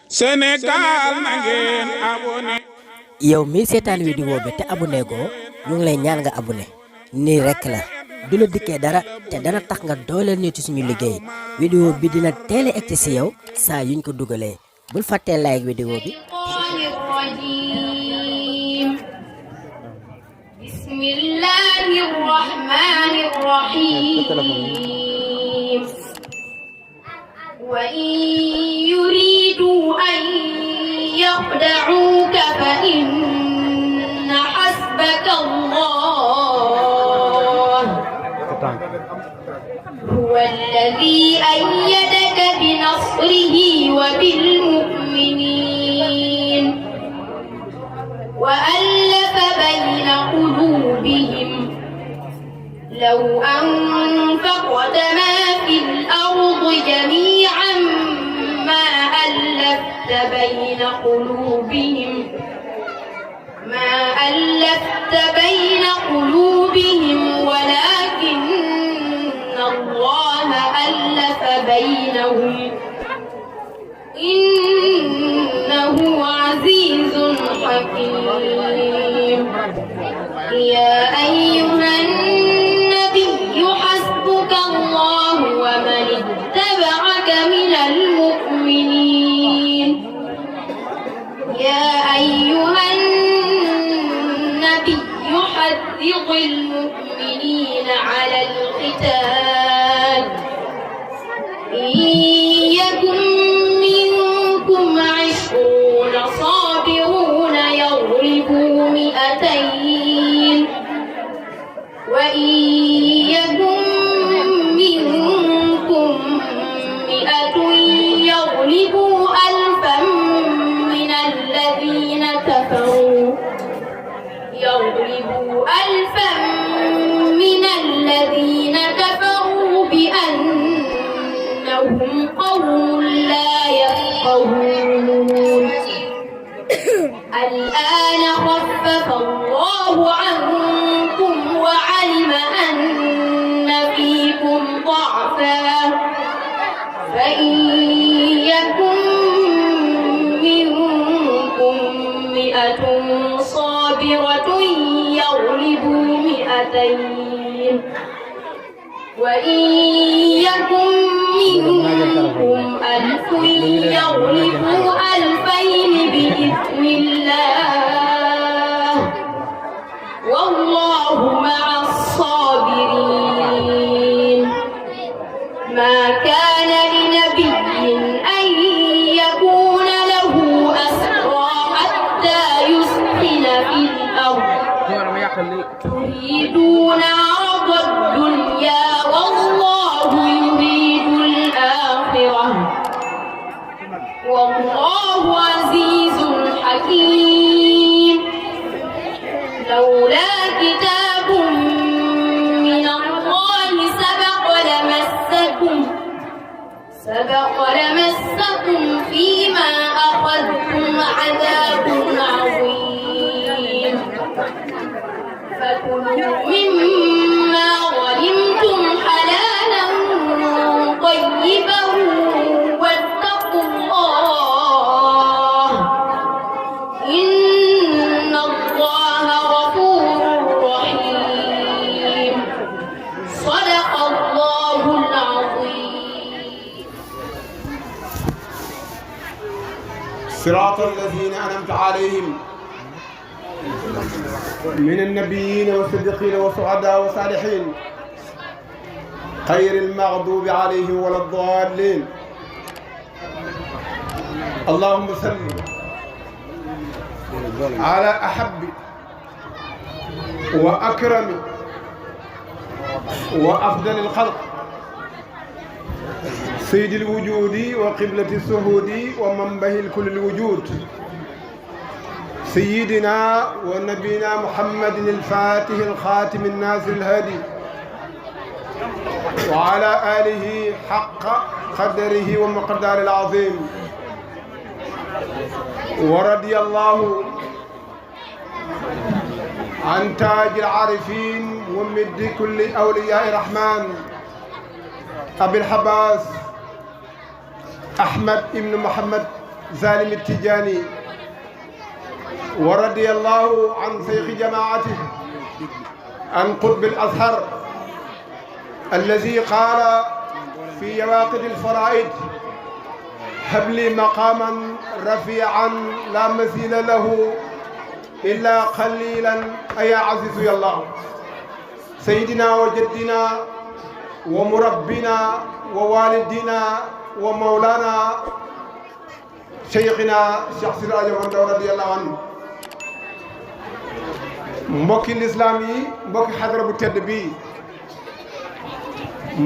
Sénégal na ngeen abonné. yow mi seetaan vidéo bi te abonné goo ñu ngi lay ñaan nga abonné nii rekk la du la dikkee dara te dana tax nga dooleel ñu ci suñu liggéey vidéo bi dina teel a egg ci yow saa yuñ ko dugalee bul fàttee like vidéo bi. Bismillahir Rahmanir Rahim. Wa in yuridu an yakhda'uka fa inna hasbaka Allah huwa alladhi ayyadaka bi nasrihi wa bil mu'minin wa allafa bayna qulubihim law anfaqta ma fil ardi jami'an ma allafta bayna qulubihim walakinna Allah allafa baynahum innahu azizun hakim. Ya ayyuhan nabiyyu hasbuka Allah wa man ittaba'aka minal mu'minin. Ya ayyuhan nabiyyu haddithil mu'minina 'alal qital. Iyyakum minkum 'ishruna sabiruna yaghlibu mi'atayn wa iyyakum minkum mi'atun yaghlibu alfan minal ladhina kafaru بأنهم قوم لا يفقهون. الآن خفف الله عنكم وعلم أن فيكم ضعفا فإن يكن منكم مئة صابرة يغلبوا مئتين وإن يكن منكم ألف يغلبوا ألفين بإذن الله والله مع الصابرين. ما كان لنبي أن يكون له أسرى حتى يسخن في الأرض تريدون عرض الدنيا والله يريد الآخرة والله عزيز حكيم. لولا كتاب من الله سبق لمسكم فيما أخذتم عذاب عظيم. فكلوا مما غنمتم حلالا طيبا واتقوا الله إن الله غفور رحيم. صدق الله العظيم. صراط الذين أنعمت عليهم من النبيين والصديقين والشهداء والصالحين غير المغضوب عليهم ولا الضالين. اللهم صل على أحب وأكرم وأفضل الخلق سيد الوجود وقبلة السهود ومنبه الكل الوجود سيدنا ونبينا محمد الفاتح الخاتم الناصر الهادي وعلى آله حق قدره ومقدار العظيم. ورضي الله عن تاج العارفين ومد كل أولياء الرحمن أبي الحباس أحمد بن محمد زالم التجاني ورضي الله عن شيخ جماعته عن قطب الأزهر الذي قال في يواقد الفرائض هب لي مقاما رفيعا لا مثيل له إلا قليلا أيا عزيز يا الله سيدنا وجدنا ومربنا ووالدنا ومولانا شيخنا شيخ سراج رضي الله عنه mbokki lislaam yi mbokki xadra bu tedd bii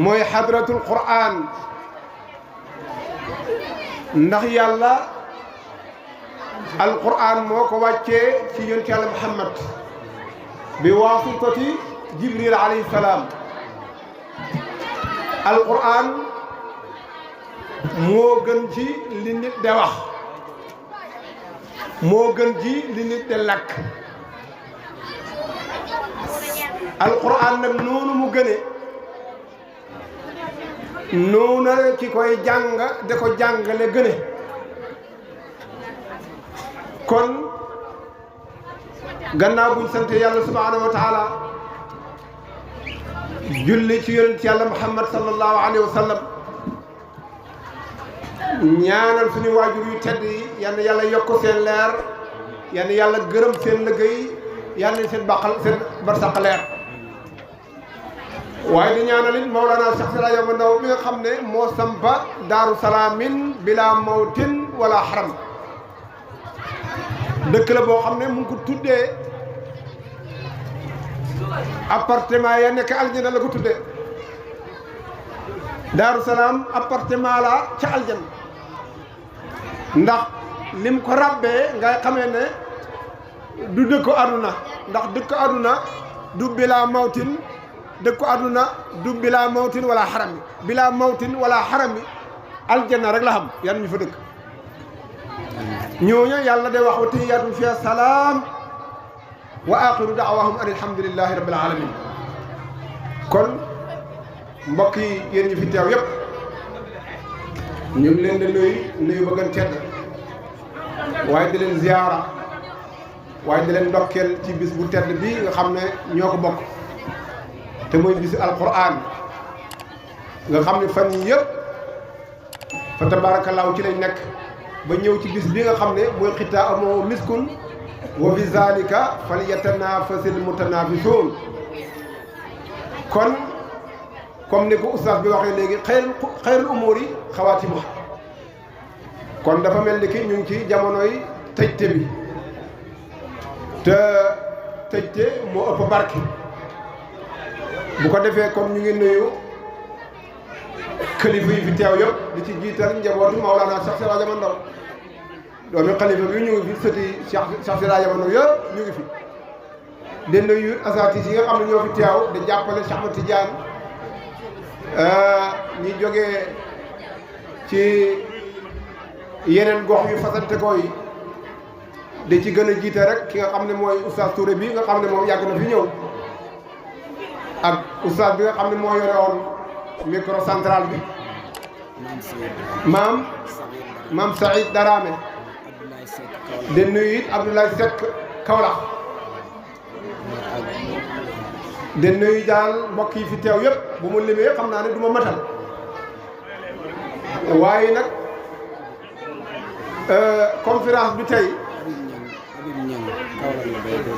mooy xadratul qur'an ndax yàlla alqur'an moo ko wàccee ci yonent yàlla Muhammad bi waasitati Jibril alayhi salaam alqur'an moo gën ci li nit de wax moo gën ci li nit de lakk alquran nag noonu mu gëne noonu ki koy jàng da ko jàngale gëne kon gannaaw buñ sant yàlla subhanahu wa taala julli ci yonent yàlla muhammad sallallahu alayhi wa sallam ñaanal suñu waajur yu tedd yi yal na yàlla yokk seen leer yal na yàlla gërëm seen liggéey yal na seen baqal seen barsaq leer waaye di ñaanal it Mawlana Cheikh Siraaj Ahmad Ndaw bi nga xam ne moo sampa daaru salaamin bila mawtin wala xaram dëkk la boo xam ne mu ngi ko tuddee appartement ya nekk aljana la ko tuddee daaru salaam appartement la ca aljana ndax lim ko rabbee ngay xamee ne du dëkku aduna ndax dëkku aduna du bila mawtin dëkku àdduna du bilaa mawtin wala xaram bi bilaa mawtin wala xaram bi aljanna rek la xam yan ñu fa dëkk ñooñu yàlla day wax wa tahiyyatuhum fiha salaam wa axiru daawahum an alhamdulillahi rabbil alamin kon mbokk yi yéen ñi fi teew yépp ñu ngi leen di nuyu ba gën tedd waaye di leen ziyaara waaye di leen ndokkeel ci bis bu tedd bi nga xam ne ñoo ko bokk te mooy bisu alquran nga xam ne fan yi yëpp fa tabaarakallaahu ci lañ nekk ba ñëw ci bis bi nga xam ne mooy xitaa amoo miskun wa fi zalika falyatanafasil mutanafisuun kon comme ni ko oustaz bi waxee léegi xayrul umuri xawaatimuha kon dafa mel ni ki ñu ngi ci jamonoy tëjte bi te tëjte moo ëpp barke bu ko defee comme ñu ngi nuyu kilifa yi fi teew yëpp di ci jiital njabootu Maolana Cheikh Siraaj Ahmad Ndaw doomi xalifa bi ñu ngi fi sëti Cheikh Siraaj Ahmad Ndaw yëpp ñu ngi fi di nuyu asatis yi nga xam ne ñoo fi teew di jàppale Cheikh Ahmad Tidiane ñi jógee ci yeneen gox yu fasante ko yi di ci gën a jiite rek ki nga xam ne mooy oustaz Touré bi nga xam ne moom yàgg na fi ñëw ak oustaz bi nga xam ne moo yore woon micro central bi maam Saïd Darame di nuyu it Abdoulaye Seck Kaolack di nuyu daal mbokk yi fi teew yëpp bu mu limee xam naa ne du ma matal waaye nag conférence bi tey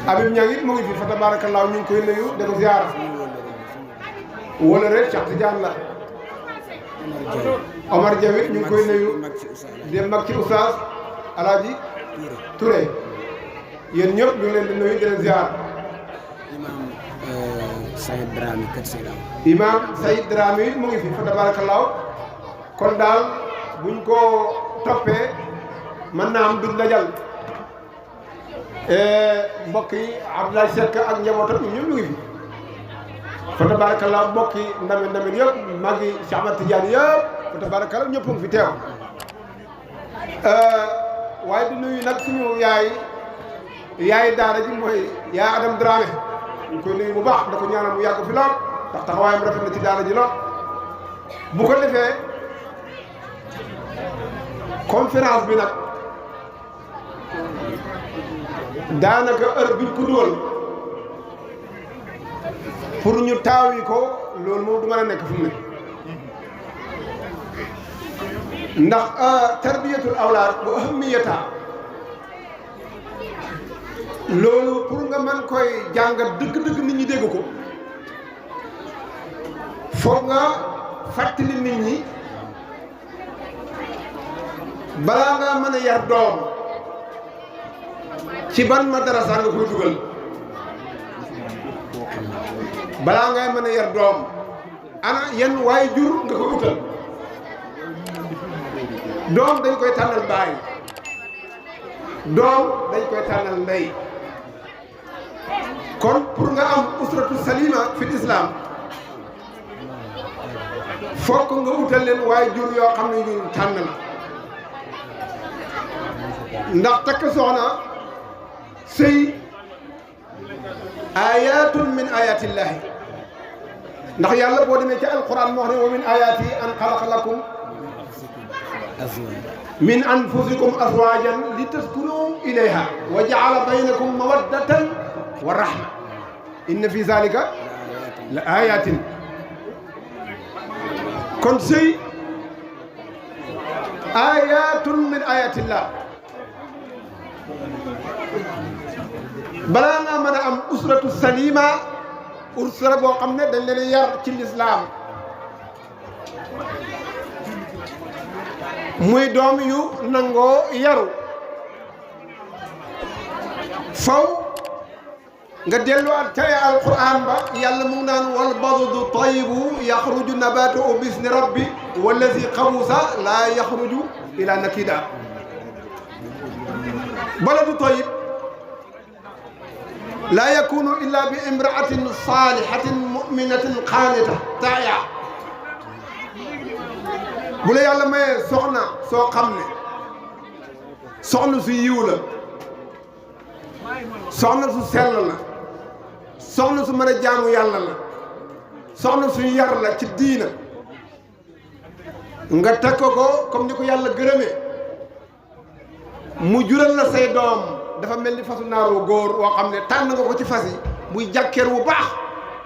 Habib Niang it mu ngi fi fa tabaarakallaahu ñu ngi koy nuyu da ko ziar wala rek Cheikh Tidiane la Omar Diaw it ñu ngi koy nuyu di mag ci oustaz Alaaji Touré yéen ñëpp ñu ngi leen di nuyu di leen ziar Sayid Dramé kër Seydou. imam Sayid Dramé it mu ngi fi fa tabaarakallaahu kon daal buñ ko toppee mën naa am duñ dajal mbokk yi Abdoulaye Seck ak njabootam ñun ñu ngi fi fa tabaarakallaahu mbokk yi ndame yëpp mag yi Cheikh Ahmad Tidiane yëpp fa tabaarakallaahu ñëpp ngi fi teew waaye di nuyu nag suñu yaay daara ji mooy yaay Adam Dramé ñu koy nuyu bu baax da ko ñaanal mu yàgg fi lool ndax taxawaayam rafet na ci daara ji lool bu ko defee conférence bi nag daanaka heure biñ ko dugal pour ñu taawi ko loolu moom du mën a nekk fu mu ne ndax tarbiyatul awlaad bu ahamiyata loolu pour nga mën koy jàngat dëgg-dëgg nit ñi dégg ko foog nga fàttali nit ñi balaa nga mën a yar doom ci ban madrasa nga koy dugal balaa ngay mën a yar doom ana yan waay jur nga koy utal doom dañ koy tànnal baay doom dañ koy tànnal ndey kon pour nga am usratu salima fi islam fokk nga utal leen waay jur yoo xam ne ñu tànn la ndax takk soxna sëy ayatun min ayatillahi ndax yàlla boo demee ci alquran moo wax ne wa min ayati an xalaqa lakum min anfusikum azwajan li taskunu ilayha wa jaala baynakum mawaddatan wa rahma inna fi zalika la ayatin kon sëy ayatun min ayatillah balaa nga mën a am usratu salima usra boo xam ne dañ leen yar ci lislaam muy doom yu nangoo yaru faw nga delluwaat tey alquran ba yàlla mu ngi naan wal baladu tayibu yaxruju nabatuhu bisni rabbi wallazi xabusa laa yaxruju ila nakida baladu tayib laa yakunu illa bi imraatin salihatin muminatin qaanita taaya bu la yàlla mayee soxna soo xam ne soxna su yiw la soxna su sell la soxna su mën a jaamu yàlla la soxna su yar la ci diina nga takk ko comme ni ko yàlla gërëmee mu jural la say doom dafa mel ni fasu naaru góor woo xam ne tànn nga ko ci fas yi muy jàkkeer wu baax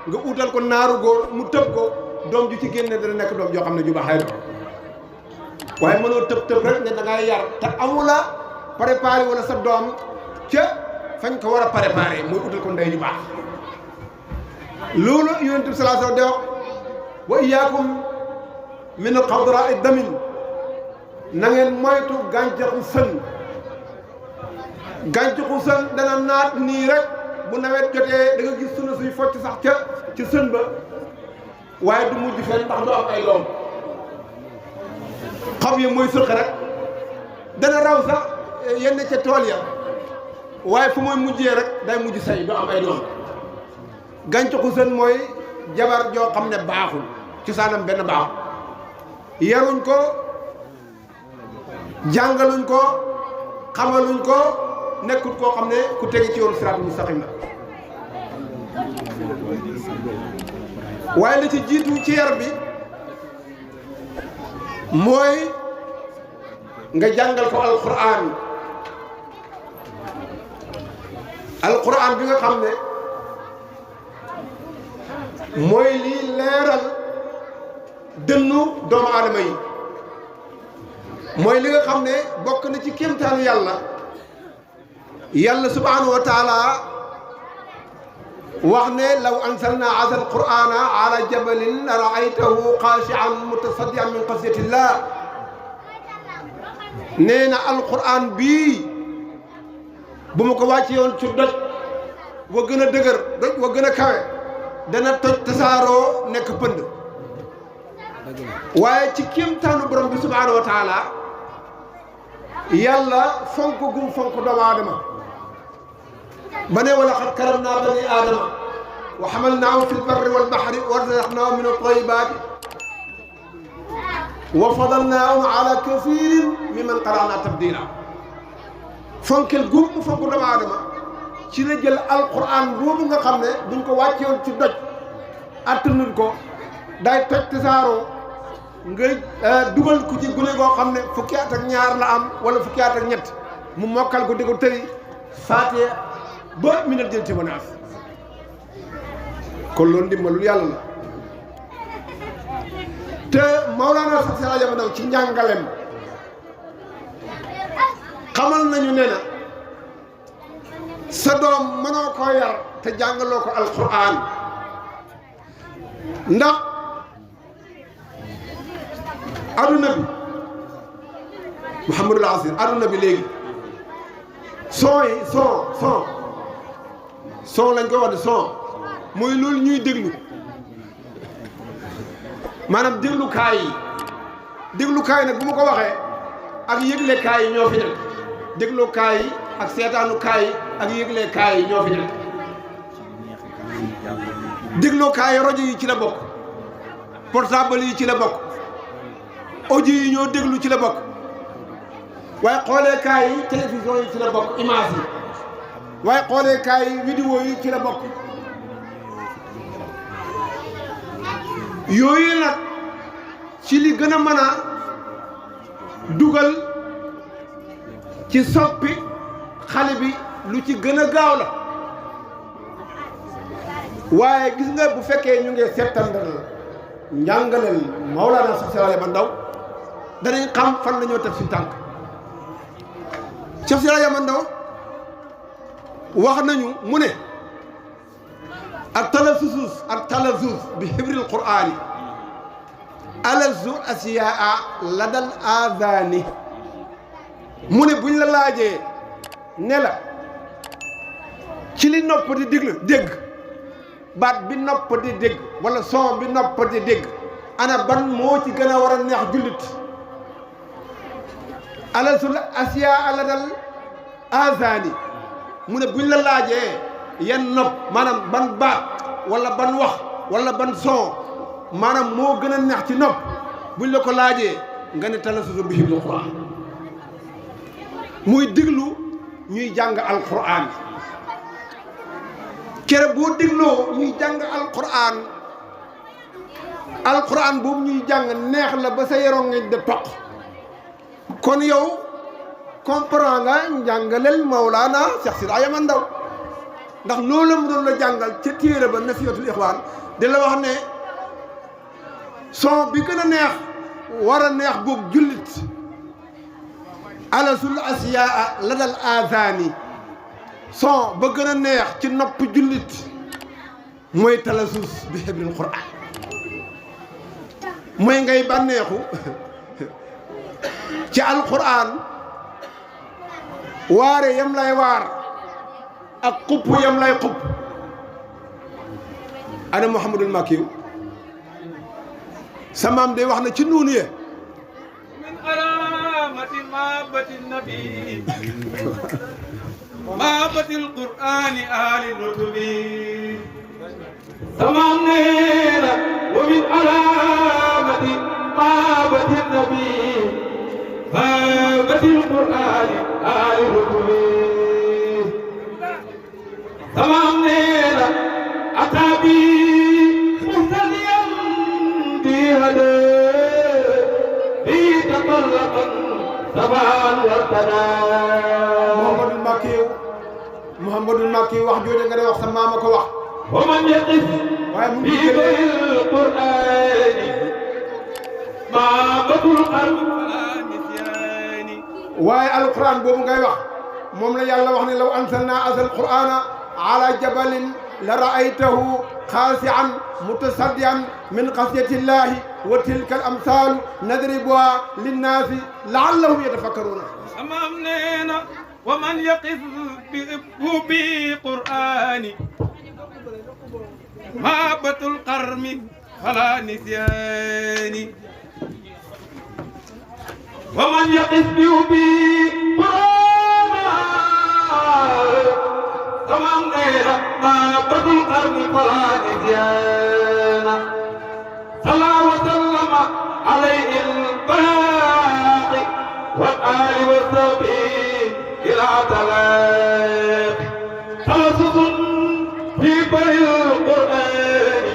nga utal ko naaru góor mu tëb ko doom ju ci génne dana nekk doom joo xam ne ju baax la waaye mënoo tëb tëb rek ne da ngay yar te amula préparé wala sa doom ca fañ ko war a préparé muy utal ko ndey ju baax loolu yonent bi sallallahu alayhi wa sallam wax wa iyaakum min xadra'i damin na ngeen moytu gàncaxu sën gàncaxu sën dana naat nii rek bu nawet jotee da nga gis sunu suy focc sax ca ci sën ba waaye du mujj fenn ndax du am ay doom xob yi mooy sëq rek dana raw sax yenn ca tool ya waaye fu mooy mujjee rek day mujj say du am ay doom gàncaxu sën mooy jabar joo xam ne baaxul cosaanam benn baaxul yaruñ ko jàngaluñ ko xamaluñ ko nekkul koo xam ne ku tege ci yoonu siraatul mustaqim la waaye la ci jiitu ci yar bi mooy nga jàngal ko alquran bi nga xam ne mooy lii leeral dënnu doomu aadama yi mooy li nga xam ne bokk na ci kéemtaanu yàlla subhanahu wa taala wax ne law anzalna hadha alqur'ana ala jabalin la ra'aytahu khashi'an mutasaddian min khashyatillah nee na alquran bii bu ma ko wàcce woon ci doj wa gën a dëgër doj wa gën a kawe dana toj tasaaroo nekk pënd waaye ci kéemtaanu borom bi subhanahu wa taala yàlla fonk gum fonk doomu aadama ba ne wala xad karamnaa bani aadama wa hamalnaahum fi lbarri walbahri wa razaqnaahum min at-tayyibaati wa fadalnaahum ala kasiirin mimman qara'naa tabdiila fonkel gum mu fonk doomu aadama ci la jël alquran boobu nga xam ne buñ ko wàccewoon ci doj attanuñ ko day toj tasaaroo nga dugal ku ci gune goo xam ne fukki at ak ñaar la am wala fukki at ak ñett mu mokkal ko di ko tëri Faatiha ba minal jinnati wan naas kon loolu ndimbalul yàlla la te Mawlana Cheikh Seydi Hadji Ndaw ci njàngalem xamal nañu ne na sa doom mënoo koo yar te jàngaloo ko alquran ndax aduna bi Mouhamadul Asir aduna bi léegi son yi son lañ koy wax de son mooy loolu ñuy déglu maanaam déglukaay nag bu ma ko waxee ak yëglekaay yi ñoo fi nekk déglukaay yi ak seetaanukaay yi ak yëglekaay yi ñoo fi nekk déglukaay rajo yi ci la bokk portable yi ci la bokk audio yi ñoo déglu ci la bokk waaye xooleekaay yi télévision yi ci la bokk image yi waaye xooleekaay yi vidéo yi ci la bokk yooyu nag ci li gën a mën a dugal ci soppi xale bi lu ci gën a gaaw la waaye gis nga bu fekkee ñu ngi settandal njàngaleel Mawlana Cheikh Seydi Hadji Ndaw danañ xam fan la ñoo teg suñu tànk Cheikh Seydi Hadji Ndaw wax nañu mu ne ak talasus bi hibril qur'ani alazu asiyaa ladal azani mu ne buñ la laajee ne la ci li nopp di dégg baat bi nopp di dégg wala son bi nopp di dégg ana ban moo ci gën a war a neex jullit alasul asiyaa ladal azani mu ne buñ la laajee yan nopp maanaam ban baat wala ban wax wala ban son maanaam moo gën a neex ci nopp buñ la ko laajee nga ne talasusu bi hibril qur'an muy diglu ñuy jàng alquran kere boo digloo ñuy jàng alquran boobu ñuy jàng neex la ba sa yaram nga de toq kon yow comprend nga njàngaleel Mawlana Cheikh Seydi Hadji Ndaw ndax loolu mu doon la jàngal ca téere ba Nafiyatul Ikhwan di la wax ne son bi gën a neex war a neex boog jullit alasul asiyaa ladal azani son ba gën a neex ci nopp jullit mooy talasus bi hibril qur'an mooy ngay bànneexu ci alquran waare yam lay waar ak xupp yam lay xupp ana Mouhamadul Makiw samaam day wax na ci nuunu ye min alamati mahabati nabi mahabati alqur'ani ali nutubi samaam nee na wa min alamati mahabati nabi mahabati alqur'ani ali nutubi samaam nee na atabi muhtadiyan bi hada bi tatallaqan saban wartada Mouhamadul Makiw wax jooju nga day wax sa maama ko wax wa man yaqif waaye mu bi ngi jëlee alqur'ani ma batul qalb la nisyani waaye alquran boobu ngay wax moom la yàlla wax ne law anzalna azal qur'ana ala jabalin la ra'aytahu xaasi'an mutasaddian min xasiyati llahi wa tilka al amsalu nadribuha linnaasi laallahum yatafakkaruna amam neena wa man yaqif bi qur'ani ma batul qarmi fala nisyani wa man yaqif bi amam neena ma batul qarmi fala nisyana صلى وسلم عليه الباقي والآل والصحبه إلى تلاق تلصص في بر القرآن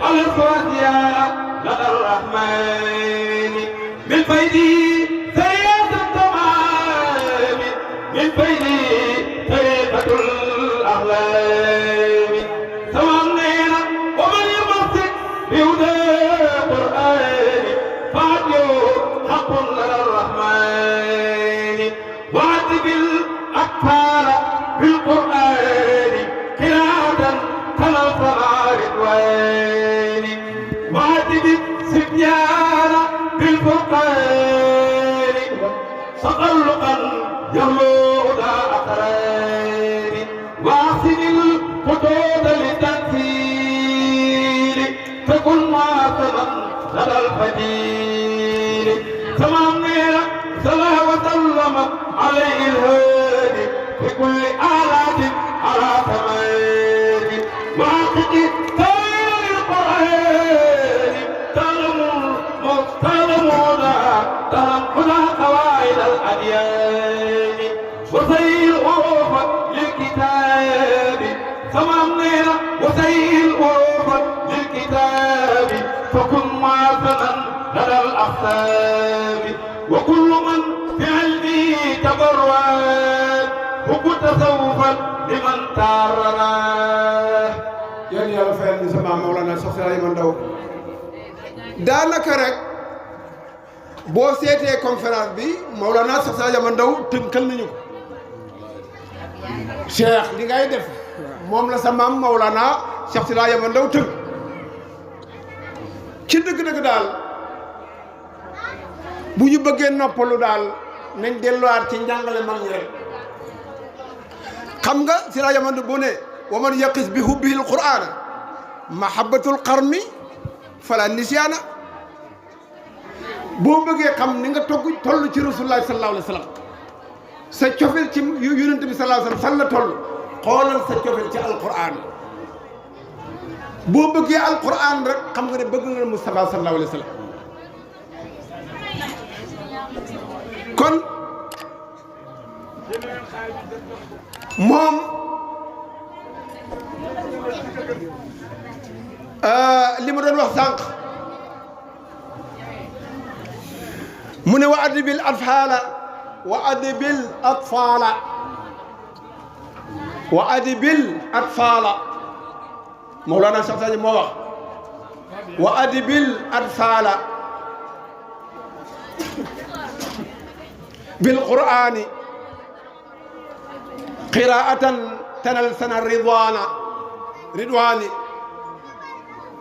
على الفاتحة لدى الرحمن من فيدي سيئة التمام من بين طريقة الأحلام سوامنين ومن يمسك بهدى القرآن فعده حق للرحمن وعد بالأطفال بالقرآن قراءة تنظر رضوان وعد بالصبيان بالفرقان تقلقا يملؤ أقران واحسن الخطوط للتنفيذ تكن معصما لدى الفجير تمام صلى وسلم عليه الهادي بكل آلات على ثماني وعقد تاويل القرآن تعلمون تنقل قواعد الأديان وسيل الأوروف للكتاب تمامنا وسيل الأوروف للكتاب فكن معافنا لدى الأحساب وكل من في علمه تبرد وكنت سوفا لمن تعرض yéen yàlla fayal ñu sama Mawlana Cheikh Souleymane Ndao daanaka rek boo seetee conférence bi Mawlana Cheikh Souleymane Ndao tënkal nañu ko Cheikh li ngay def moom la sa maam Mawlana Cheikh Souleymane Ndao tënk ci dëgg-dëgg daal bu ñu bëggee noppalu daal nañ delluwaat ci njàngale mag ñi rek xam nga Souleymane Ndao bu ne wa man yaqis bi hubbihi alqur'ana mahabbatul qarmi fala nisyaana boo bëggee xam ni nga toll ci rasulullah sallallahu alayhi wa sallam sa cofeel ci yonent bi sallallahu alayhi wa sallam fan la toll xoolal sa cofeel ci alqur'an boo bëggee alqur'an rek xam nga ne bëgg nga Mustafa sallallahu alayhi wa sallam kon moom li ma doon wax sànq mu ne wa adibil atfaala wa adibil atfaala wa adibil atfaala Mawlana Cheikh Sadio moo wax wa adibil atfaala bil qur'ani qiraatan tanal sana ridwaani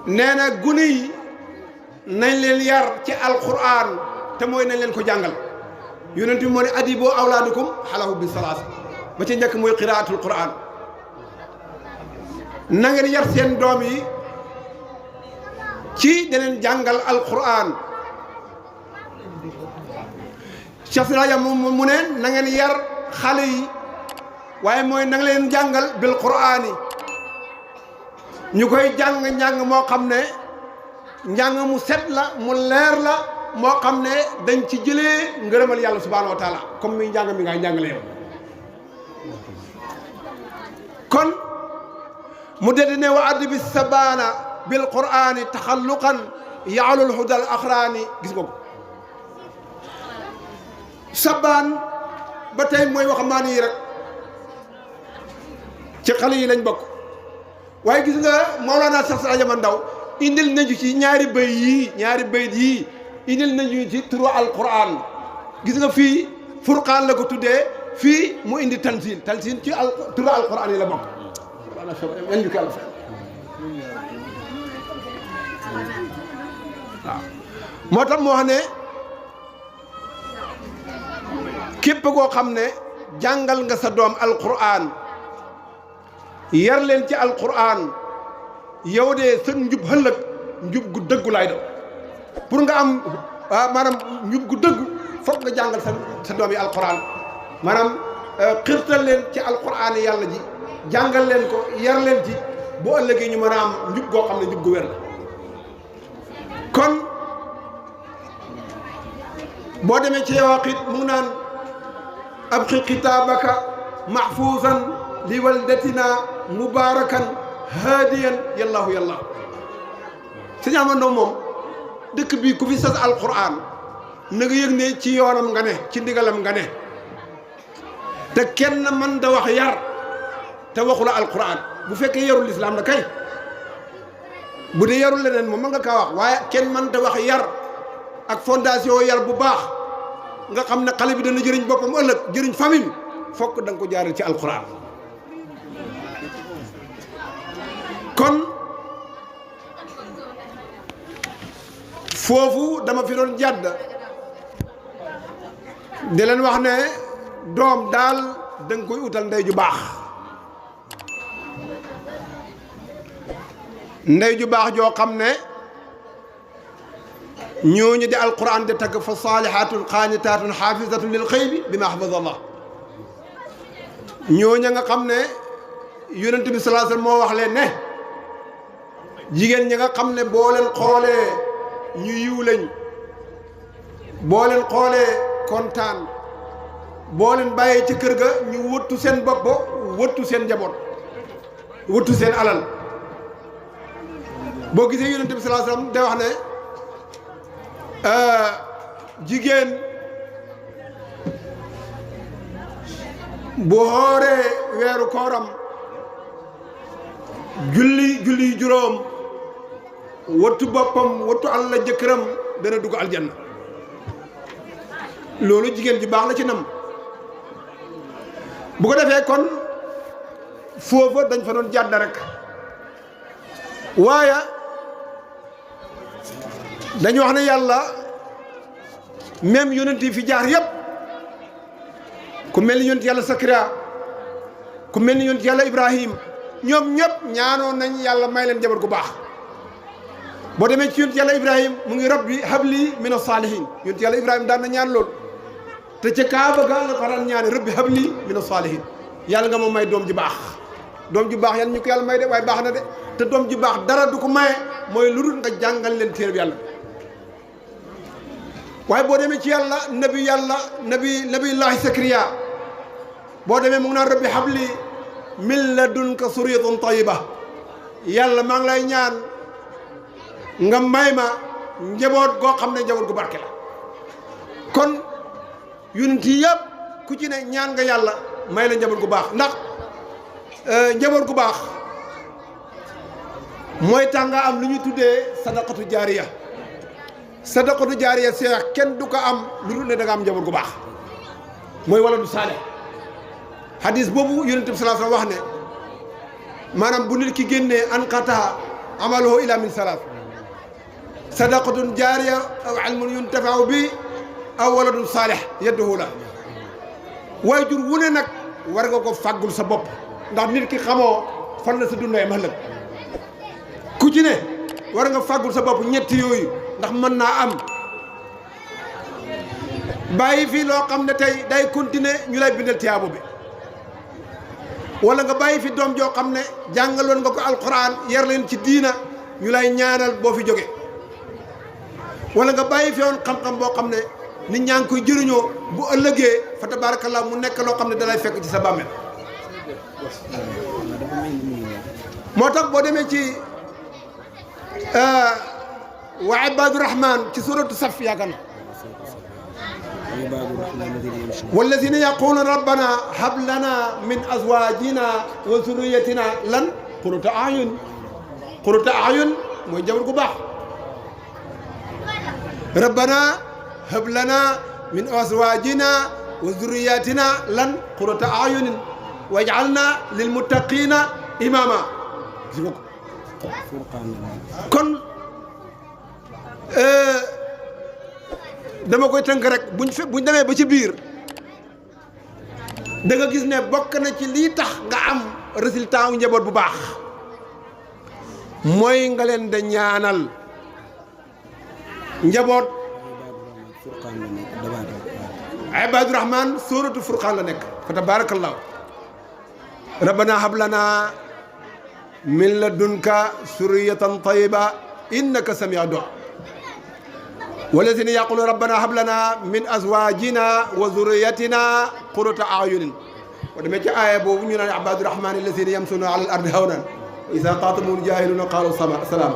nee na gune yi nañ leen yar ci alquran te mooy nañ leen ko jàngal yonent bi moo ne adiboo awlaadukum xalahu bi salaas ba ci njëkk mooy qiraatul quran na ngeen yar seen doom yi ci daneen jàngal alquran Cheikh Siraya mu ne na ngeen yar xale yi waaye mooy na nga leen jàngal bil qur'an yi ñu koy jàng njàng moo xam ne njàng mu set la mu leer la moo xam ne dañ ci jëlee ngërëmal yàlla subhanahu wa taala comme mi njàng mi ngay njàngale yow kon mu dedi ne wa addibi sabana bil qur'ani taxalluqan yaalul hudal axraani gis nga ko sabaan ba tey mooy waxambaane yi rek ci xale yi lañ bokk waaye gis nga Mawlana Cheikh Souleymane Ndao indil nañu ci ñaari bayt yii indil nañu ci turu alquran gis nga fii furqaan la ko tuddee fii mu indi tanzil ci turu alquran yi la bokk waaw moo tax moo xam ne képp koo xam ne jàngal nga sa doom alquran yar leen ci alquran yow de sa njub ëllëg njub gu dëggu laay doon pour nga am maanaam njub gu dëggu foog nga jàngal sa doom yi alquran maanaam xirtal leen ci alquran yi yàlla ji jàngal leen ko yar leen ci bu ëllëgee ñu mën a am njub goo xam ne njub gu wér la kon boo demee ci Yawaaqit mu ngi naan abqi kitaabaka mahfuuzan li waldatina mubarakan haadiyan yallaahu yallaahu sëñ Amandoo moom dëkk bi ku fi sas alquran na nga yëg ne ci yoonam nga ne ci ndigalam nga ne te kenn mën da wax yar te waxula alquran bu fekkee yarul lislaam la kay bu dee yarul leneen moom mën nga kaa wax waaye kenn mën da wax yar ak fondation yar bu baax nga xam ne xale bi dana jëriñ boppam ëllëg jëriñ famille fokk da nga ko jaaral ci alquran kon foofu dama fi doon jàdd di leen wax ne doom daal da nga koy utal ndey ju baax ndey ju baax joo xam ne ñooñu di alquran di tagg fa saalihaatun qaanitaatun xaafisatun lil xaybi bi ma xafada allah ñooñu nga xam ne yonent bi sallallahu alayhi wasallam moo wax leen ne jigéen ñi nga xam ne boo leen xoolee ñu yiw lañ boo leen xoolee kontaan boo leen bàyyee ci kër ga ñu wëttu seen bopp wëttu seen njaboot wëttu seen alal boo gisee yonent bi sallallahu alayhi wasallam day wax ne jigéen bu xooree weeru kooram julli juróom wattu boppam wattu àlla jëkkëram dana dugg aljanna loolu jigéen ji baax la ci nam bu ko defee kon foofa dañ fa doon jàdd rek waaye dañu wax ne yàlla même yonent yi fi jaar yëpp ku mel ni yonent yàlla Sakariya ku mel ni yonent yàlla Ibrahim ñoom ñëpp ñaanoon nañ yàlla may leen jabar gu baax boo demee ci yonent yàlla Ibrahim mu ngi rabbi habli mina saalihin yonent yàlla Ibrahim daan na ñaan lool te ca Kaaba ga la ko daan ñaane rabbi habli mina saalihin yàlla nga ma may doom ju baax doom ju baax yan ñu ko yàlla may de waaye baax na de te doom ju baax dara du ko maye mooy lu dul nga jàngal leen téere bi yàlla waaye boo demee ci yàlla nabiyullahi Sakariya boo demee mu ngi naan rabbi habli min ladunka suriyatan tayyiba yàlla maa ngi lay ñaan nga may ma njaboot goo xam ne njaboot gu barke la kon yonent yi yëpp ku ci ne ñaan nga yàlla may la njaboot gu baax ndax njaboot gu baax mooy tax nga am lu ñuy tuddee sadaqatu jaariya sadaqatu jaariya seex kenn du ko am lu dul ne da nga am njaboot gu baax mooy wala du saale hadis boobu yonent bi sallallahu alayhi wasallam wax ne maanaam bu nit ki génnee anqata amaluhu ila min salaas sadaqatun jaariya aw ilmun yuntafa'u bi aw waladun saalih yad'u la waajur wu ne nag war nga ko fàggul sa bopp ndax nit ki xamoo fan la sa dundee ëllëg ku ci ne war nga fàggul sa bopp ñetti yooyu ndax mën naa am bàyyi fii loo xam ne tey day continuer ñu lay bindal tiyaabo bi wala nga bàyyi fi doom joo xam ne jàngaloon nga ko alquran yar leen ci diina ñu lay ñaanal boo fi jóge wala nga bàyyi fi woon xam-xam boo xam ne nit ñaa ngi koy jëriñoo bu ëllëgee fa tabarakallah mu nekk loo xam ne dalay fekk ci sa bàmmeel moo tax boo demee ci wa ibaadu rahman ci suratu saf yaakaar na wallazina yaquluna rabbana hab lana min azwajina wa zurriyatina lan qurrata a'yun mooy jabar gu baax rabbana hab lana min azwajina wa zurriyatina lan qurrata a'yunin waj'alna lil muttaqina imama gis nga ko kon dama koy tënk rek buñ demee ba ci biir da nga gis ne bokk na ci lii tax nga am résultat wu njaboot bu baax mooy nga leen da ñaanal njaboot ibaadu rahman suratu furqaan la nekk fa tabarakallahu rabbana hab lana min ladunka suriyatan tayyiba innaka sami'u du'a والذين يقولون ربنا هب لنا من ازواجنا وذريتنا قرة اعين ودمي ci aaya boobu ñu naan عباد الرحمن الذين يمشون على الارض هونا واذا خاطبهم الجاهلون قالوا سلام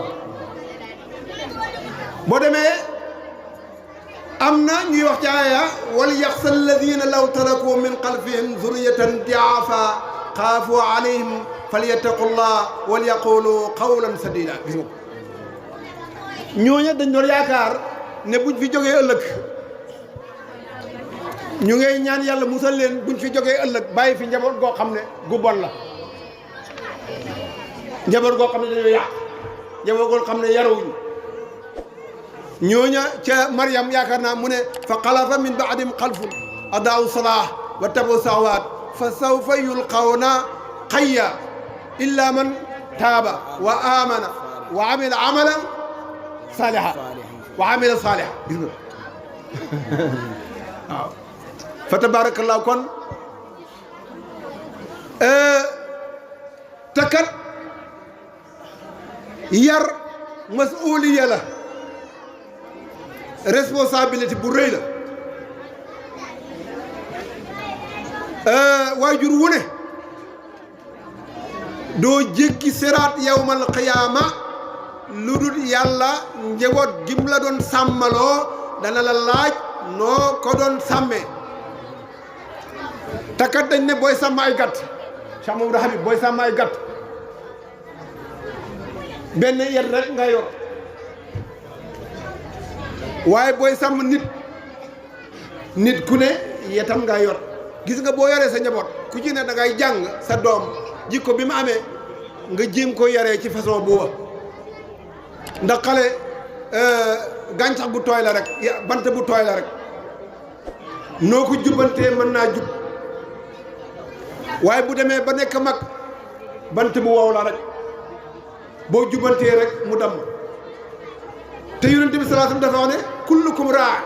boo demee am na ñuy wax ci aaya wal yaxsa alladina law taraku min xalfihim zurriyatan diafa xaafu alayhim falyattaqullah wal yaqulu qawlan sadida gis nga ko ñooña dañ doon yaakaar ne buñ fi jógee ëllëg ñu ngay ñaan yàlla musal leen buñ fi jógee ëllëg bàyyi fi njaboot goo xam ne gu bon la njaboot goo xam ne dañoo yàq njaboot goo xam ne yarawuñu ñooña ca Maryam yaakaar naa mu ne fa xalafa min baadim xalfun adaawu salaah wa tabu sawaat fa sawfa yulqawna xayya illa man taaba wa amana wa amila amalan saaliha wa amila saaliha gis nga waaw fa tabarakallahu kon te kat yar masuuliya la responsabilité bu rëy la waajur wu ne doo jékki siraat yawmal qiyaama lu dul yàlla njaboot gim la doon sàmmaloo dana la laaj noo ko doon sàmmee takat dañ ne booy sàmm ay gàtt Cheikh Mamadou Habib booy sàmm ay gàtt benn yet rek nga yor waaye booy sàmm nit ku ne yetam nga yor gis nga boo yoree sa njaboot ku ci ne da ngay jàng sa doom jikko bi mu amee nga jéem ko yaree ci façon booba ndax xale gàncax bu tooy la rek bant bu tooy la rek noo ko jubbantee mën naa jub waaye bu demee ba nekk mag bant bu wow la rek boo jubbantee rek mu damm te yonent bi sallallahu alayhi wasallam dafa wax ne kullukum raa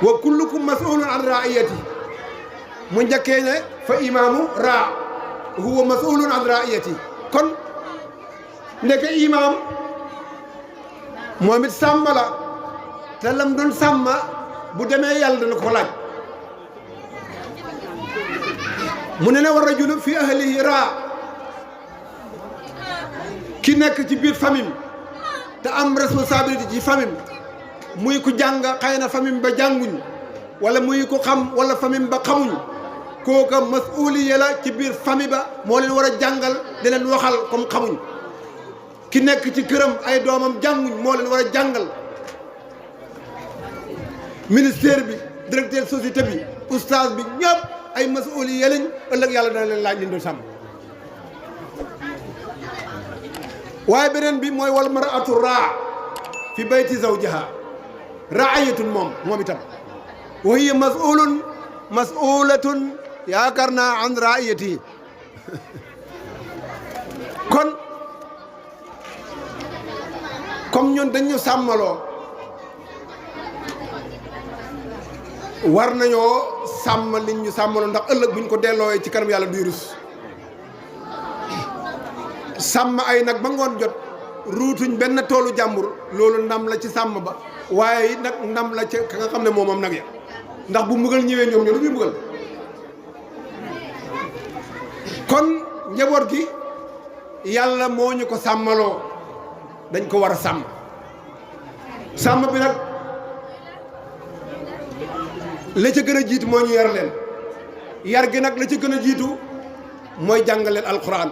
wa kullukum mas'ulun an ra'iyati mu njëkkee ne fa imaamu raa huwa mas'ulun an ra'iyati kon ndeke imaam moom it sàmm la te lam doon sàmm bu demee yàlla dana ko laaj mu ne wa rajulu fi ahlihi raa ki nekk ci biir famille te am responsabilité ci famille muy ku jàng xëy na famille ba jànguñ wala muy ku xam wala famille ba xamuñ kooka masuuliya la ci biir famille ba moo leen war a jàngal di leen waxal comme xamuñ ki nekk ci këram ay doomam jànguñ moo leen war a jàngal ministère bi directeur société bi oustaz bi ñëpp ay masuuliya lañ ëllëg yàlla dana leen laaj li ñu doon sàmm waaye beneen bi mooy wal mar'atu raa fi bayti zawjiha raayatun moom itam wa hiya mas'ulatun yaakaar naa an raayati kon comme ñun dañu sàmmaloo war nañoo sàmm liñ ñu sàmmaloo ndax ëllëg buñ ko dellooyee ci kanam yàlla duy rus sàmm ay nag ba ngoon jot ruutuñ benn toolu jàmbur loolu ndam la ci sàmm ba waaye nag ndam la ci ka nga xam ne moomam nag ya ndax bu mbugal ñëwee ñoom ñoo lu muy mbugal kon njaboot gi yàlla moo ñu ko sàmmaloo dañ ko war a sàmm sàmm bi nag la ca gën a jiitu moo ñu yar leen yar gi nag la ca gën a jiitu mooy jàngal leen alquran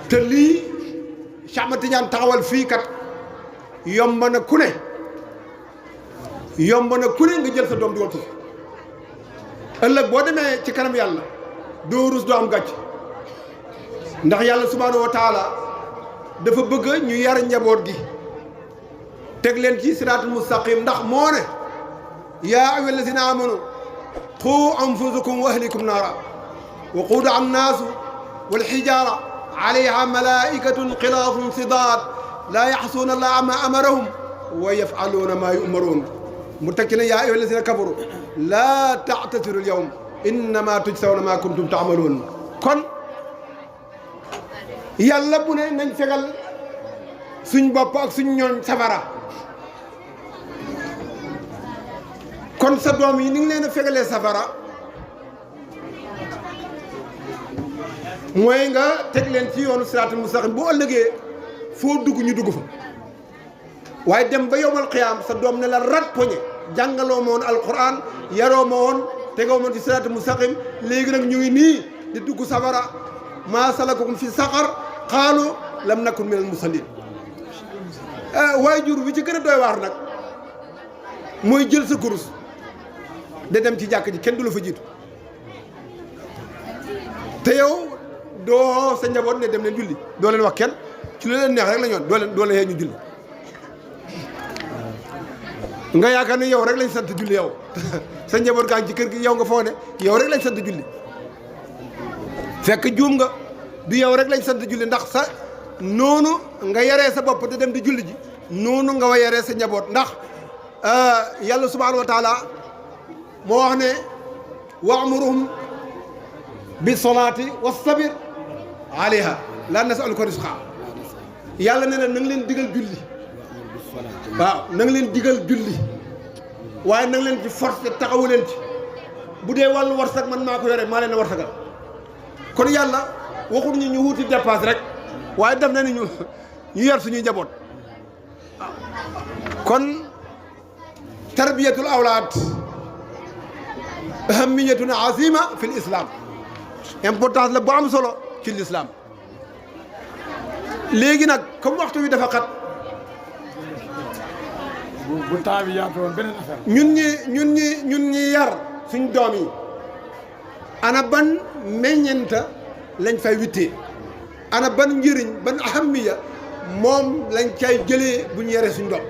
te lii Cheikh Ahmad Tidiane taxawal fii kat yomb na ku ne nga jël sa doom dugal ko ëllëg boo demee ci kanam yàlla doo rus doo am gàcc ndax yàlla subhaanahu wa taala dafa bëgg ñu yar njaboot gi teg leen ci siraatul mustaqim ndax moo ne yaa ayyuhal lazina amanu qu anfusakum wa ahlikum naara wa quuduha annaasu wal hijaara alayha malaa'ikatun xilaafun sidaad laa yaxsuuna llaaha maa amarahum wa yaf'aluuna maa yu'maruun mu tekki ne yaa ayyuhal lazina kafaru laa ta'tadiru al-yawma innamaa tujzawna maa kuntum ta'maluun kon yàlla bu ne nañ fegal suñ bopp ak suñ ñooñ safara kon sa doom yi ni ngi leen a fegalee safara mooy nga teg leen ci yoonu siraatul mustaqim bu ëllëgee foo dugg ñu dugg fa waaye dem ba yowmal qiyaam sa doom ne la rat poñe jàngaloo ma woon alquran yaroo ma woon tegoo ma ci siraat mustaqim léegi nag ñu ngi nii di dugg safara maa salakakum fi saqar qaalu lam nakun minal musallin waajur wi ci gën a doy waar nag mooy jël sa kurus de dem ci jàkk ji kenn du la fa jiitu te yow doo sa njaboot ne dem leen julli doo leen wax kenn ci lu leen neex rek la ñoon doo leen ñu julli nga yaakaar ne yow rek lañ sant julli yow sa njaboot gaa ngi ci kër gi yow nga foo ne yow rek lañ sant julli fekk juum nga du yow rek lañ sant julli ndax sa noonu nga yaree sa bopp te dem di julli ji noonu nga wa yaree sa njaboot ndax yàlla subhanahu wa taala moo wax ne wa'muruhum bi solaati wastabir alayha laa nas'aluka rizqa yàlla ne na nga leen digal julli waaw na nga leen digal julli waaye na nga leen ci force taxawu leen ci bu dee wàllu warsak man maa ko yore maa leen a warsagal kon yàlla waxul ñu wuti dépasse rek waaye def na ni ñu yar suñuy njaboot kon tarbiyatul awlaad ahamiyatun azima fi l islam importance la bu am solo ci l'islam léegi nag comme waxtu wi dafa xat bu temps bi yaatu woon beneen affaire. ñun ñi yar suñ doom yi ana ban meññeenta lañ fay wittee ana ban njëriñ ban ahamiya moom lañ cay jëlee bu ñu yaree suñ doom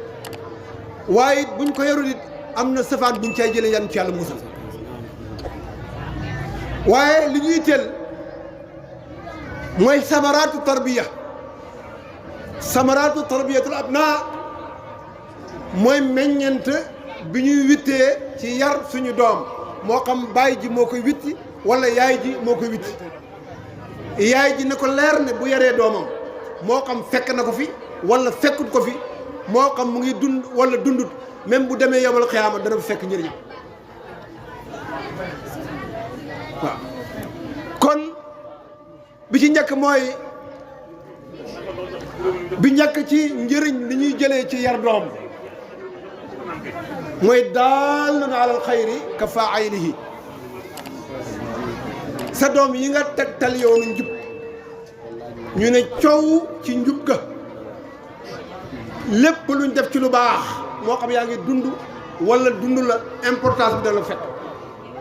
waaye buñ ko yarul it am na safaan buñ cay jëlee yan ci yàlla musal waaye li ñuy teel mooy samaraatu tarbiyatul abnaa mooy meññeent bi ñuy wittee ci yar suñu doom moo xam baay ji moo koy witti wala yaay ji moo koy witti yaay ji na ko leer ne bu yaree doomam moo xam fekk na ko fi wala fekkut ko fi moo xam mu ngi dund wala dundut même bu demee yawmal qiyaama dana bu fekk njëriñam waaw kon bi ci njëkk mooy bi njëkk ci njëriñ li ñuy jëlee ci yar doom mooy daalun alal xayri ka faa'ilihi sa doom yi nga tegtal yoonu njub ñu ne coow ci njub ga lépp luñ def ci lu baax moo xam yaa ngi dund wala dund la importance bi dana la fekk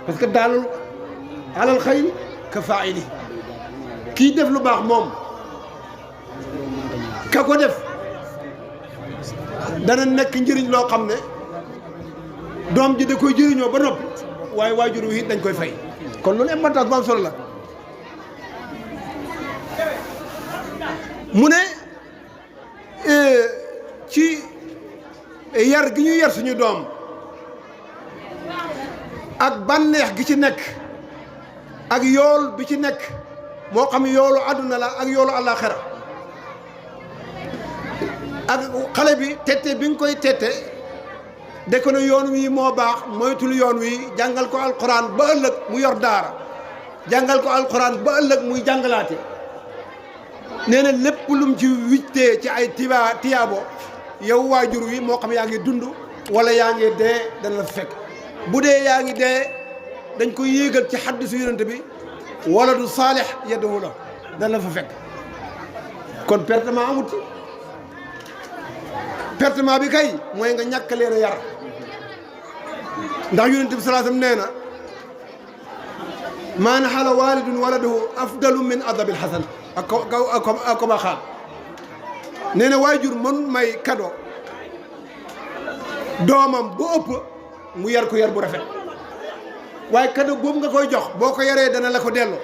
parce que daalul alal xayri ka faa'ilihi kii def lu baax moom ka ko def dana nekk njëriñ loo xam ne doom ji da koy jëriñoo ba noppi waaye waajur wi it dañ koy fay kon loolu importance bu am solo la mu ne ci yar gi ñuy yar suñu doom ak bànneex gi ci nekk ak yool bi ci nekk moo xam yoolu àdduna la ak yoolu àllaaxira ak xale bi tette bi nga koy tette de ko ne yoon wi moo baax moytul yoon wi jàngal ko alquran ba ëllëg mu yor daara jàngal ko alquran ba ëllëg muy jàngalaate nee na lépp lum ci wittee ci ay tiyaabo yow waajur wi moo xam yaa ngi dund wala yaa ngi dee dana la fekk bu dee yaa ngi dee dañ ko yéegal ci xaddisu yonent bi wala du saalix yeddahu la dana la fa fekk kon pertement amut ci pertement bi kay mooy nga ñàkk leen a yar ndax yonent bi sallallahu alayhi wasallam nee na maa nahala walidun waladahu afdalu min adabil hasan ak koma xaal nee na waajur mën may kado doomam bu ëpp mu yar ko yar bu rafet waaye kado boobu nga koy jox boo ko yaree dana la ko delloo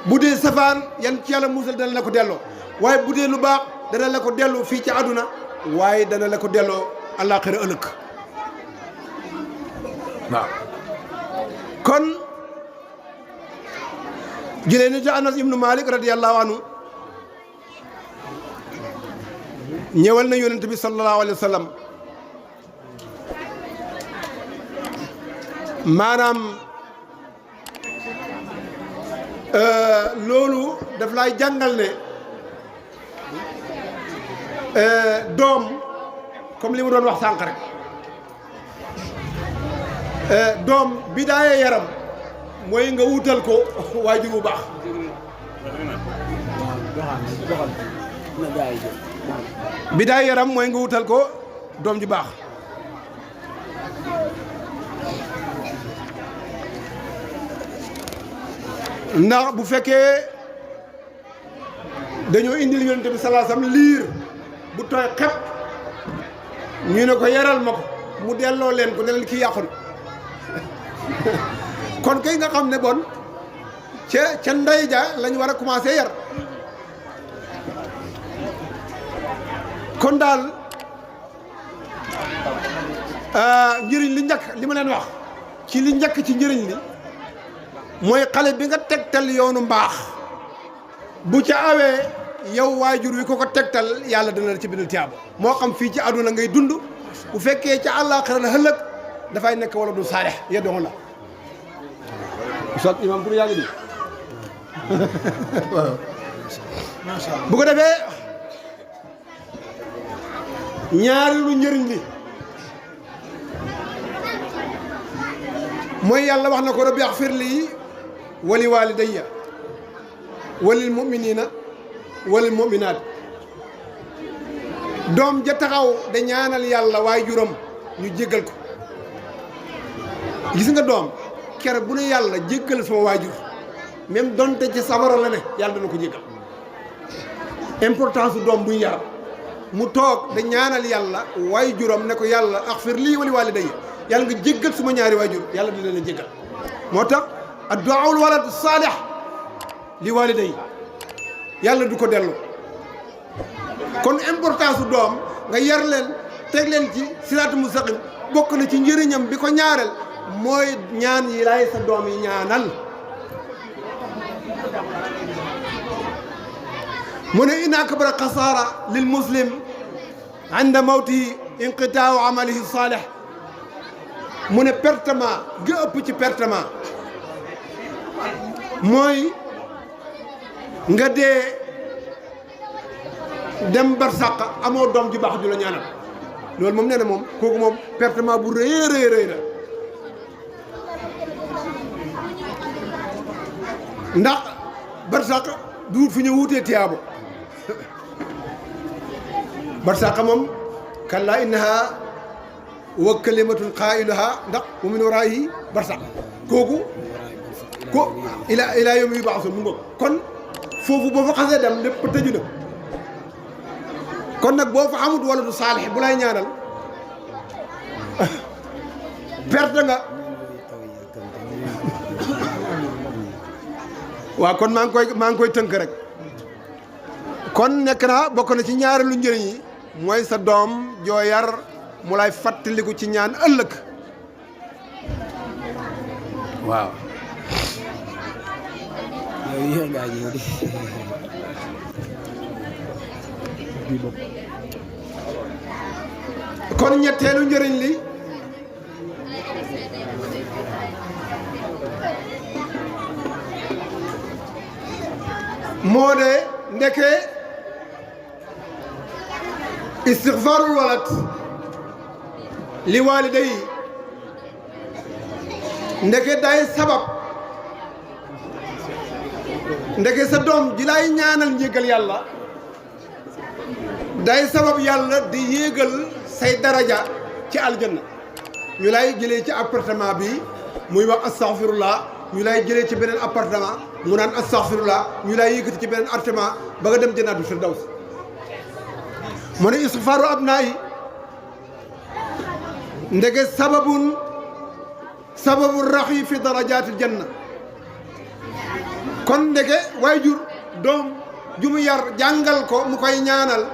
bu dee safaan yan ci yàlla musal dana la ko delloo waaye bu dee lu baax dana la ko delloo fii ci àdduna waaye dana la ko delloo àllaaxira ëllëg waaw kon jëlee ni ci Anas ibnu Malik radiyallahu anhu ñëwal na yonent bi sallallahu alayhi wa sallam maanaam loolu daf lay jàngal ne doom comme li mu doon wax sànq rek doom bidaaya yaram mooy nga wutal ko waajur bu baax bidaaya yaram mooy nga wutal ko doom ju baax ndax bu fekkee dañoo indil yonent bi sallallahu alayhi wasallam liir bu tooy xepp ñu ne ko yaral ma ko mu delloo leen ko ne leen kii yàqu na kon kay nga xam ne bon ca ndey ja lañ war a commencé yar kon daal njëriñ li njëkk li ma leen wax ci li njëkk ci njëriñ li mooy xale bi nga tegtal yoonu mbaax bu ca awee yow waajur wi ko tegtal yàlla dana la ci bindal tiyaaba moo xam fii ci àdduna ngay dund bu fekkee ca àllaaxira la ëllëg dafay nekk wala du saalix yeddoon la ustaz imam pour yaa ngi di waaw bu ko defee ñaareelu njëriñ li mooy yàlla wax na ko rabbi axfir lii wali walidayya walil muminina walil muminaat doom ja taxaw da ñaanal yàlla waajuram ñu jéggal ko gis nga doom kere bu ne yàlla jéggal sama waajur même donte ci safara la ne yàlla dana ko jéggal importance su doom buy yar mu toog da ñaanal yàlla waajuram ne ko yàlla axfir lii wali walidayya yàlla nga jéggal suma ñaari waajur yàlla dina leen jéggal moo tax addu'aul walad saalih li waliday yàlla du ko dellu kon importance su doom nga yar leen teg leen ci siraatu mustaqim bokk na ci njëriñam bi ko ñaareel mooy ñaan yi lay sa doom yi ñaanal mu ne inna akbara xasaara lil muslim inda mawtihi inqitaau amalihi saalih mu ne pertement gi ëpp ci pertement mooy nga dee dem barsàq amoo doom ju baax ju la ñaanal loolu moom nee na moom kooku moom pertement bu rëy rëy rëy la ndax barsàq du fi ñu wutee tiyaabo barsàq moom kallaa innaha wa kalimatun qaa'iluha ndax wa min waraa'ihi barsàq kooku ko ila yawmi yub'athun mu ngoog kon foofu boo fa xasee dem lépp tëju na kon nag boo fa amut wala du saalix bu lay ñaanal perte nga waaw kon maa ngi koy tënk rek kon nekk na bokk na ci ñaareelu njëriñ yi mooy sa doom joo yar mu lay fàttaliku ci ñaan ëllëg waaw kon ñetteelu njëriñ li moo de ndeke istixfaarul walad li waaliday ndeke day sabab ndeke sa doom ji lay ñaanal njéggal yàlla day sabab yàlla di yéegal say daraja ci aljanna ñu lay jëlee ci appartement bi muy wax astaghfirullah ñu lay jëlee ci beneen appartement mu naan astaghfirullah ñu lay yëkkati ci beneen appartement ba nga dem jannatul firdaws mu ne istighfaaru abnaa'i ndeke sababu raxi fi darajaatil janna kon ndeke waajur doom ju mu yar jàngal ko mu koy ñaanal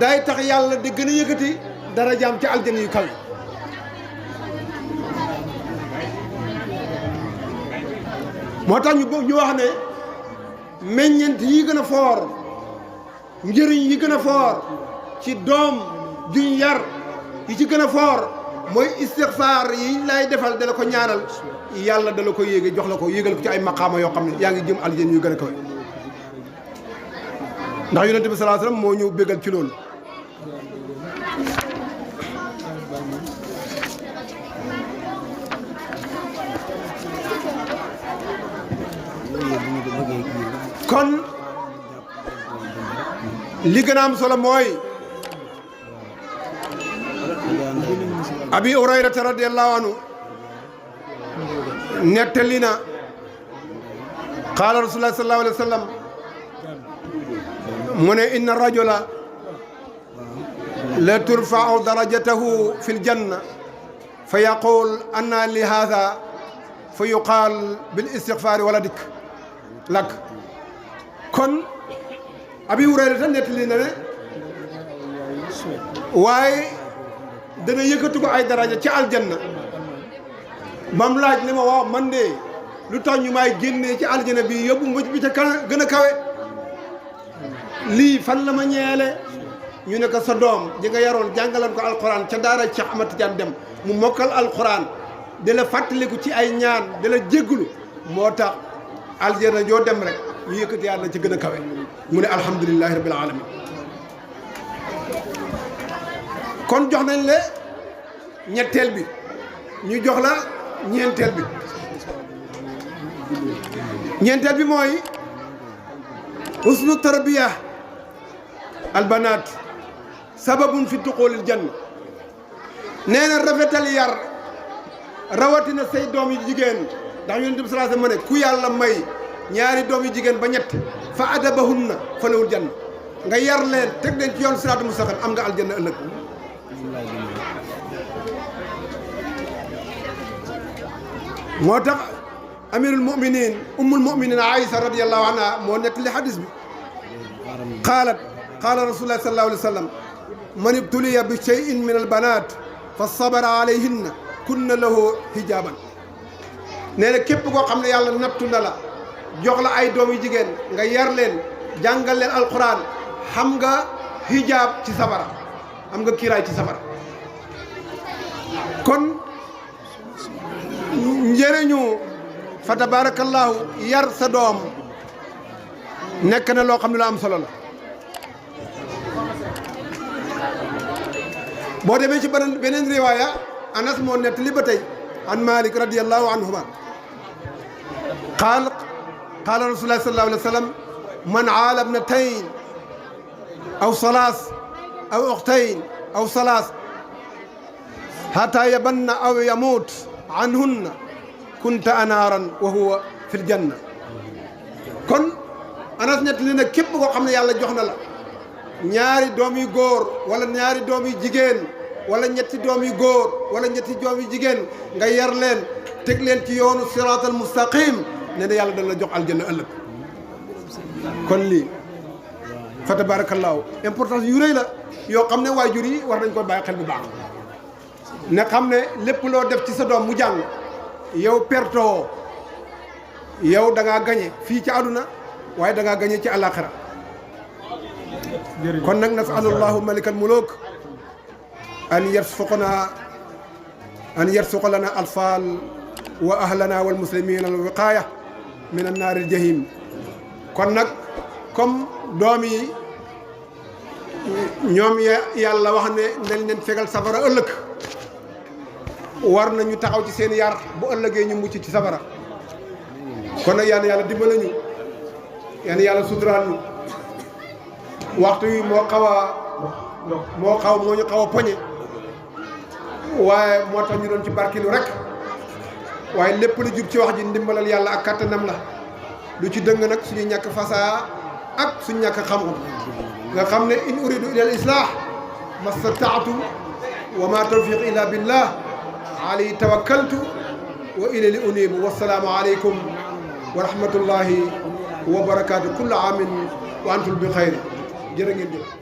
day tax yàlla di gën a yëkkati darajaam ci aljana yu kaw yi moo tax ñu wax ne meññeent yi gën a foor njëriñ yi gën a foor ci doom juñ yar yi ci gën a foor mooy istixfaar yi lay defal dala ko ñaanal yàlla dala ko yéege jox la ko yéegal ko ci ay maqaama yoo xam ne yaa ngi jëm aljana yu gën a kawe ndax yonent bi sallallahu alayhi wasallam moo ñëw bégal ci loolu kon li gën a am solo mooy abi hurayrata radiyallahu anhu nettali na qaala rasulullah sallallahu alayhi wa sallam mu ne inna rajula la turfa'u darajatahu fi ljanna fa yaqul anna li hadha fa yuqaal bil istighfaari wala dikk lakk kon abi hurayrata nettali na ne waaye dana yëkkatu ko ay daraja ci aljanna bam laaj ne ma waaw man de lu tax ñu may génnee ci aljanna bi yóbbu ma bi ca gën a kawe lii fan la ma ñeele ñu ne ko sa doom ji nga yaroon jàngalan ko alquran ca daara Cheikh Ahmad Tidiane Dem mu mokkal alquran di la fàttaliku ci ay ñaan di la jéggulu moo tax aljanna joo dem rek ñu yëkkati yàlla ca gën a kawe mu ne alhamdulillahi rabbil alamin kon jox nañ le ñetteel bi ñu jox la ñeenteel bi ñeenteel bi mooy husnu tarbiya albanat sababun fi duxulil janna nee na rafetal yar rawatina say doom yu jigéen ndax yonent bi sallallahu alayhi wasallam ne ku yàlla may ñaari doom yu jigéen ba ñett fa adabahunna falawul janna nga yar leen teg leen ci yoon siraatu mustaqim am nga aljanna ëllëg moo tax amirul muminin ummul muminin Aïsa radiyallahu anha moo nettali hadis bi qaalat qaala rasulullah sallallahu alayhi wa sallam man ibtuliya bi shay'in min albanat fa sabara alayhinna kunna lahu hijaban nee na képp koo xam ne yàlla nattu na la jox la ay doom yu jigéen nga yar leen jàngal leen alquran xam nga hijab ci safara am nga kiiraay ci safara kon njëriñu fa tabarakallahu yar sa doom nekk na loo xam ne lu am solo la boo demee ci beneen riwaaya Anas moo nettali ba tey an Malik radiyallahu anhuma qaala rasulullah sallallahu alayhi wa sallam man aala ibnatayn aw salaas aw ukhtayn aw salaas hatta yabanna aw yamut anhunna kunta anaaran wa huwa fil janna kon Anas nettali na képp koo xam ne yàlla jox na la ñaari doom yu góor wala ñaari doom yu jigéen wala ñetti doom yu góor wala ñetti doom yu jigéen nga yar leen teg leen ci yoonu siraatal mustaqim nee na yàlla dana la jox aljanna ëllëg kon lii fa tabarakallahu importance yu rëy la yoo xam ne waajur yi war nañ ko bàyyi xel bu baax ne xam ne lépp loo def ci sa doom mu jàng yow pertoo yow da ngaa gañe fii ci àdduna waaye da ngaa gañe ci àllaaxira kon nag nasalullahu malikal muluk an yarsuqa lana alfal wa ahlana wal muslimin al wiqaya min an naar al jahim kon nag comme doom yi ñoom yàlla wax ne nañ leen fegal safara ëllëg war nañu taxaw ci seen yar bu ëllëgee ñu mucc ci safara kon nag yàlla dimbali ñu yàlla suturaal ñu waxtu wi moo ñu xaw a poñe waaye moo tax ñu doon ci barkilu rek waaye lépp lu jub ci wax ji ndimbalal yàlla ak kattanam la lu ci dëng nag suñu ñàkk fasaa ak suñu ñàkk xam-xam nga xam ne in uridu ila al islah mastataatu wa ma tawfiq illa billah alayhi tawakkaltu wa ilayhi unibu wassalaamu aleykum wa rahmatullahi wa barakatuh kullu amin wa antum bi xayr jërë ngeen jëf